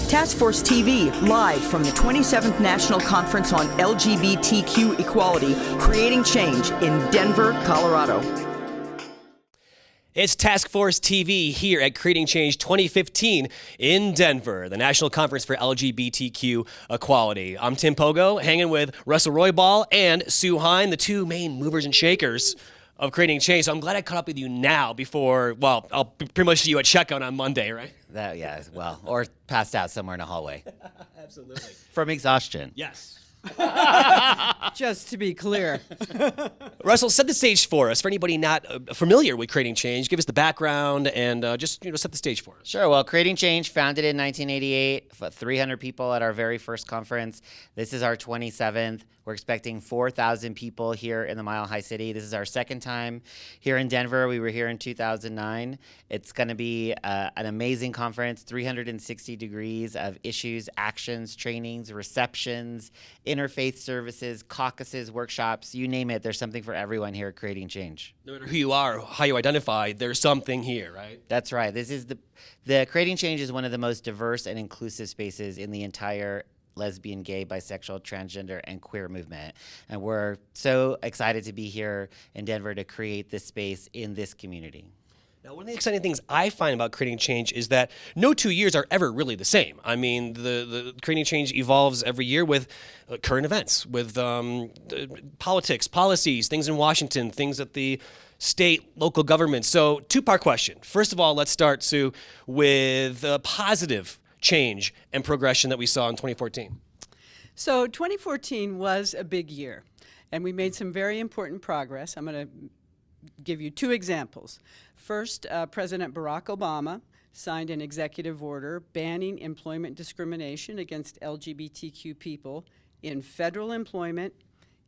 Task Force TV, live from the 27th National Conference on LGBTQ Equality, Creating Change in Denver, Colorado. It's Task Force TV here at Creating Change 2015 in Denver, the National Conference for LGBTQ Equality. I'm Tim Pogo, hanging with Russell Roybal and Sue Hyde, the two main movers and shakers of Creating Change. So I'm glad I caught up with you now before, well, I'll pretty much see you at checkout on Monday, right? Yeah, well, or passed out somewhere in a hallway. Absolutely. From exhaustion. Yes. Just to be clear. Russell, set the stage for us. For anybody not familiar with Creating Change, give us the background and just set the stage for us. Sure. Well, Creating Change, founded in 1988, 300 people at our very first conference. This is our 27th. We're expecting 4,000 people here in the Mile High City. This is our second time here in Denver. We were here in 2009. It's going to be an amazing conference, 360 degrees of issues, actions, trainings, receptions, interfaith services, caucuses, workshops, you name it. There's something for everyone here at Creating Change. No matter who you are, how you identify, there's something here, right? That's right. This is the Creating Change is one of the most diverse and inclusive spaces in the entire lesbian, gay, bisexual, transgender, and queer movement. And we're so excited to be here in Denver to create this space in this community. Now, one of the exciting things I find about Creating Change is that no 2 years are ever really the same. I mean, the Creating Change evolves every year with current events, with politics, policies, things in Washington, things at the state, local government. So, two-part question. First of all, let's start, Sue, with positive change and progression that we saw in 2014. So 2014 was a big year, and we made some very important progress. I'm going to give you two examples. First, President Barack Obama signed an executive order banning employment discrimination against LGBTQ people in federal employment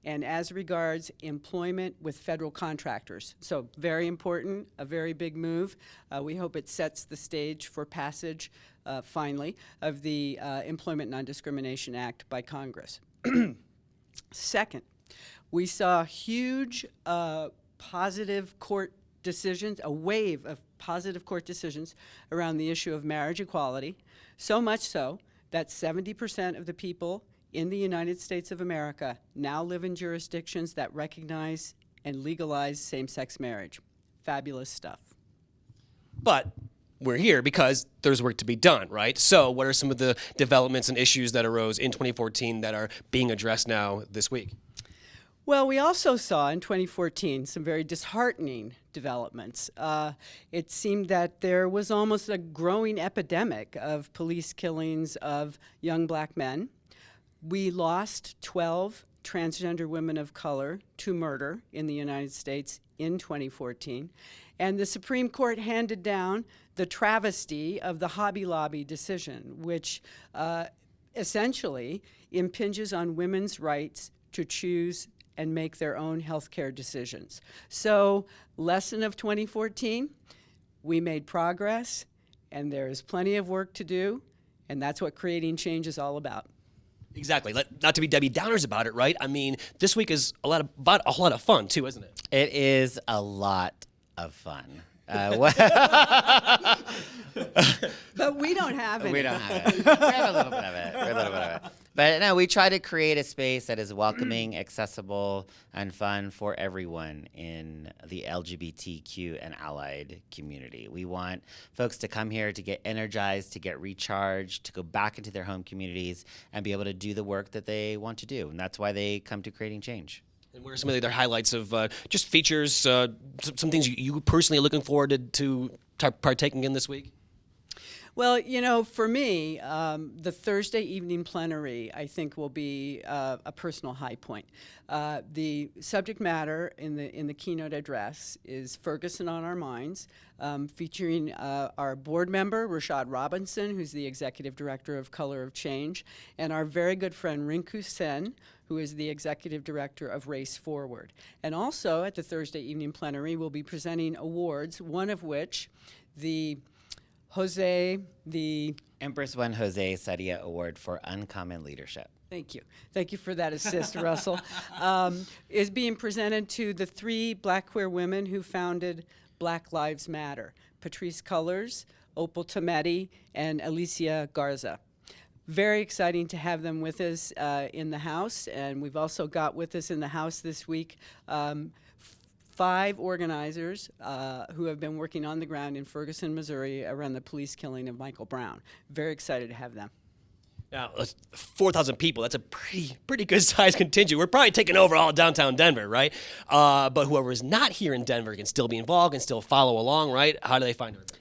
and as regards employment with federal contractors. So very important, a very big move. We hope it sets the stage for passage, finally, of the Employment Non-Discrimination Act by Congress. Second, we saw huge positive court decisions, a wave of positive court decisions around the issue of marriage equality, so much so that 70% of the people in the United States of America now live in jurisdictions that recognize and legalize same-sex marriage. Fabulous stuff. But we're here because there's work to be done, right? So what are some of the developments and issues that arose in 2014 that are being addressed now this week? Well, we also saw in 2014 some very disheartening developments. It seemed that there was almost a growing epidemic of police killings of young black men. We lost 12 transgender women of color to murder in the United States in 2014. And the Supreme Court handed down the travesty of the Hobby Lobby decision, which essentially impinges on women's rights to choose and make their own healthcare decisions. So, lesson of 2014, we made progress, and there is plenty of work to do, and that's what Creating Change is all about. Exactly. Not to be Debbie Downers about it, right? I mean, this week is about a whole lot of fun, too, isn't it? It is a lot of fun. But we don't have it. We don't have it. We have a little bit of it. But no, we try to create a space that is welcoming, accessible, and fun for everyone in the LGBTQ and allied community. We want folks to come here to get energized, to get recharged, to go back into their home communities and be able to do the work that they want to do. And that's why they come to Creating Change. And what are some of the other highlights of just features, some things you personally are looking forward to partaking in this week? Well, you know, for me, the Thursday evening plenary, I think, will be a personal high point. The subject matter in the keynote address is Ferguson on Our Minds, featuring our board member, Rashad Robinson, who's the executive director of Color of Change, and our very good friend, Rinku Sen, who is the executive director of Race Forward. And also at the Thursday evening plenary, we'll be presenting awards, one of which the Empress won Jose Sadia Award for Uncommon Leadership. Thank you. Thank you for that assist, Russell. Is being presented to the 3 black queer women who founded Black Lives Matter, Patrice Cullors, Opal Tometi, and Alicia Garza. very exciting to have them with us in the House, and we've also got with us in the House this week 5 organizers who have been working on the ground in Ferguson, Missouri around the police killing of Michael Brown. Very excited to have them. Now, 4,000 people, that's a pretty good sized contingent. We're probably taking over all downtown Denver, right? But whoever is not here in Denver can still be involved, can still follow along, right? How do they find it?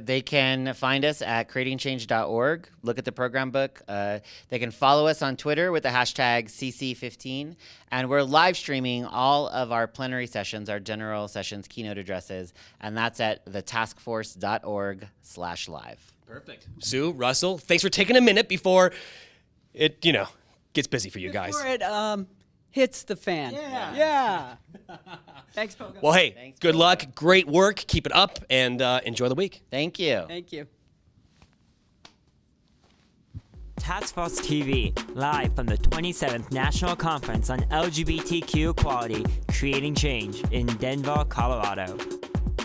They can find us at creatingchange.org. Look at the program book. They can follow us on Twitter with the hashtag CC15. And we're live streaming all of our plenary sessions, our general sessions, keynote addresses. And that's at thetaskforce.org/live. Perfect. Sue, Russell, thanks for taking a minute before it, gets busy for you guys. Before it hits the fan. Yeah. Thanks, Pogo. Well, hey, Thanks, good Pogo. luck. Great work. Keep it up and enjoy the week. Thank you. Thank you. Task Force TV, live from the 27th National Conference on LGBTQ Equality, Creating Change in Denver, Colorado.